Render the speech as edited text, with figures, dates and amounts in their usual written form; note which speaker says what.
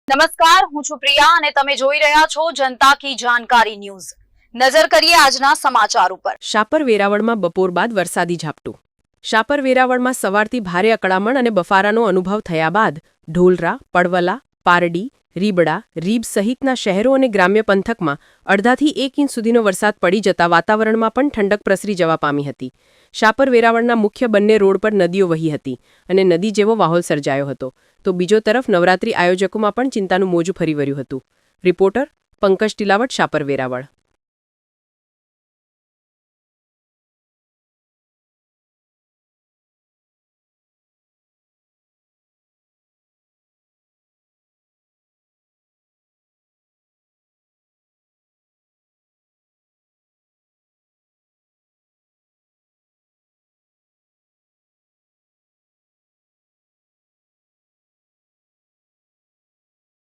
Speaker 1: નમસ્કાર, હું છું પ્રિયા અને તમે જોઈ રહ્યા છો જનતા કી જાણકારી ન્યૂઝ। નજર કરીએ આજના સમાચાર ઉપર।
Speaker 2: શાપર વેરાવળમાં બપોર બાદ વરસાદી ઝાપટું। શાપર વેરાવળમાં સવારથી ભારે અકળામણ અને બફારાનો અનુભવ થયા બાદ ઢોલરા, પડવલા, પારડી, રીબડા, રીબ સહિતના શહેરો અને ગ્રામ્ય પંથકમાં અડધાથી 1 ઇંચ સુધીનો વરસાદ પડી જતા વાતાવરણમાં પણ ઠંડક પ્રસરી જવા પામી હતી। શાપર વેરાવળના મુખ્ય બંને રોડ પર નદીઓ વહી હતી અને નદી જેવો માહોલ સર્જાયો હતો, તો બીજો તરફ નવરાત્રી આયોજકોમાં પણ ચિંતાનું મોજું ફરી વળ્યું હતું। રિપોર્ટર પંકજ ટીલાવટ, શાપર વેરાવળ।